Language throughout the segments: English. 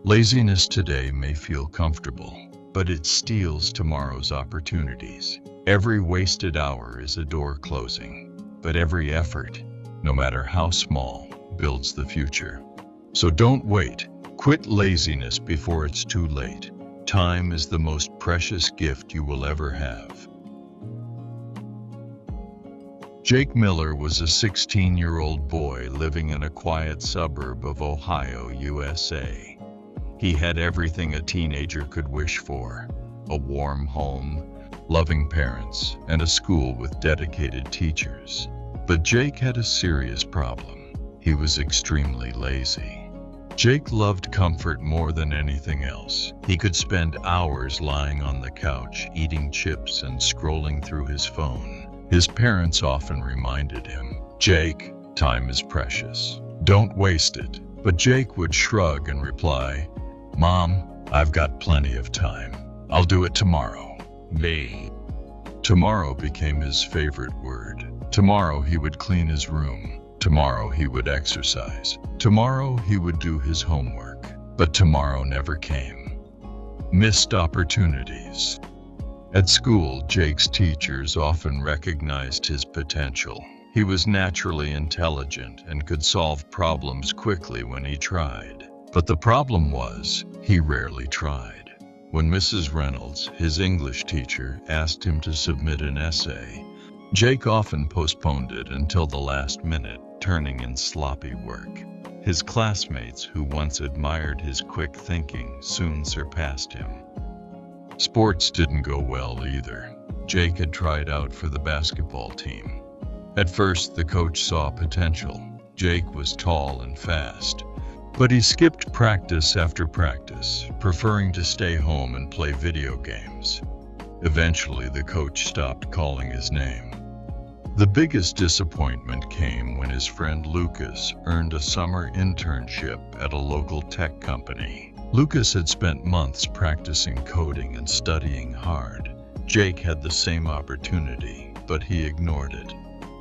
Laziness today may feel comfortable, but it steals tomorrow's opportunities. Every wasted hour is a door closing, but every effort, no matter how small, builds the future. So don't wait. Quit laziness before it's too late. Time is the most precious gift you will ever have. Jake Miller was a 16-year-old boy living in a quiet suburb of Ohio, USA. He had everything a teenager could wish for: a warm home, loving parents, and a school with dedicated teachers. But Jake had a serious problem. He was extremely lazy. Jake loved comfort more than anything else. He could spend hours lying on the couch, eating chips and scrolling through his phone. His parents often reminded him, "Jake, time is precious. Don't waste it." But Jake would shrug and reply, "Mom, I've got plenty of time. I'll do it tomorrow." Tomorrow became his favorite word. Tomorrow he would clean his room. Tomorrow he would exercise. Tomorrow he would do his homework. But tomorrow never came. Missed opportunities. At school, Jake's teachers often recognized his potential. He was naturally intelligent and could solve problems quickly when he tried. But the problem was, he rarely tried. When Mrs. Reynolds, his English teacher, asked him to submit an essay, Jake often postponed it until the last minute, turning in sloppy work. His classmates, who once admired his quick thinking, soon surpassed him. Sports didn't go well either. Jake had tried out for the basketball team. At first, the coach saw potential. Jake was tall and fast, but he skipped practice after practice, preferring to stay home and play video games. Eventually, the coach stopped calling his name. The biggest disappointment came when his friend Lucas earned a summer internship at a local tech company. Lucas had spent months practicing coding and studying hard. Jake had the same opportunity, but he ignored it.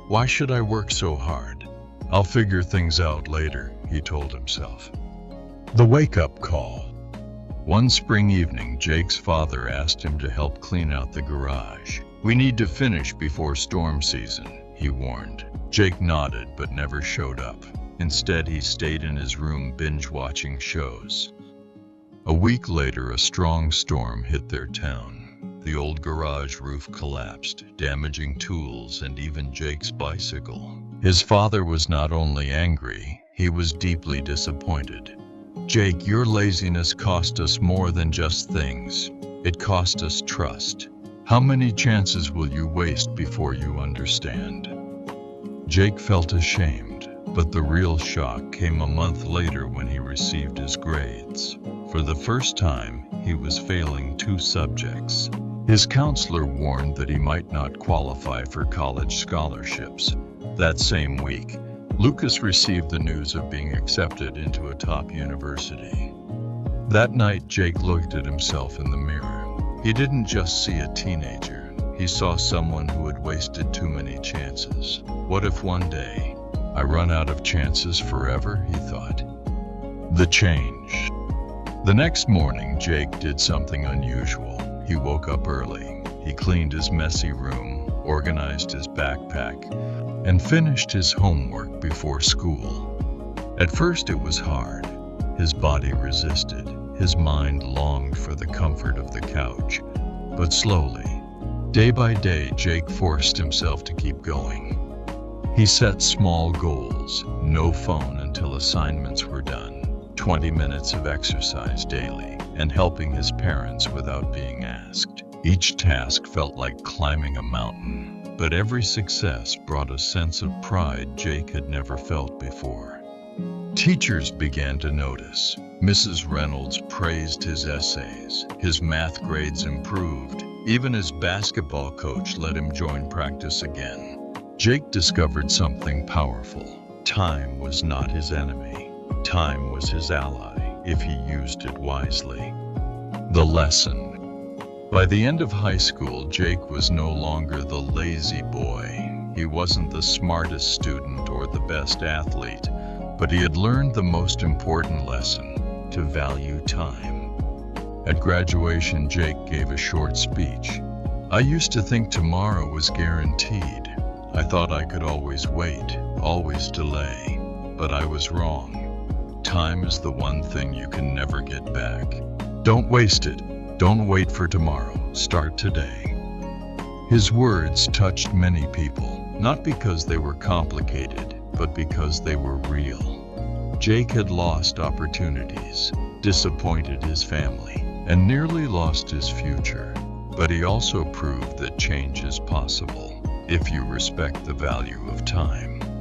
"Why should I work so hard? I'll figure things out later," he told himself. The wake-up call. One spring evening, Jake's father asked him to help clean out the garage. "We need to finish before storm season," he warned. Jake nodded but never showed up. Instead, he stayed in his room binge-watching shows. A week later, a strong storm hit their town. The old garage roof collapsed, damaging tools and even Jake's bicycle. His father was not only angry, he was deeply disappointed. "Jake, your laziness cost us more than just things. It cost us trust. How many chances will you waste before you understand?" Jake felt ashamed, but the real shock came a month later when he received his grades. For the first time, he was failing 2 subjects. His counselor warned that he might not qualify for college scholarships. That same week, Lucas received the news of being accepted into a top university. That night, Jake looked at himself in the mirror. He didn't just see a teenager. He saw someone who had wasted too many chances. What if one day, I run out of chances forever, he thought. The change. The next morning, Jake did something unusual. He woke up early. He cleaned his messy room, organized his backpack, and finished his homework before school. At first, it was hard. His body resisted. His mind longed for the comfort of the couch. But slowly, day by day, Jake forced himself to keep going. He set small goals: no phone until assignments were done, 20 minutes of exercise daily, and helping his parents without being asked. Each task felt like climbing a mountain, but every success brought a sense of pride Jake had never felt before. Teachers began to notice. Mrs. Reynolds praised his essays. His math grades improved. Even his basketball coach let him join practice again. Jake discovered something powerful. Time was not his enemy. Time was his ally, if he used it wisely. The lesson. By the end of high school, Jake was no longer the lazy boy. He wasn't the smartest student or the best athlete, but he had learned the most important lesson. to value time. At graduation, Jake gave a short speech. I used to think tomorrow was guaranteed. I thought I could always wait, always delay. But I was wrong. Time is the one thing you can never get back. Don't waste it. Don't wait for tomorrow. Start today. His words touched many people, not because they were complicated, but because they were real. Jake had lost opportunities, disappointed his family, and nearly lost his future. But he also proved that change is possible if you respect the value of time.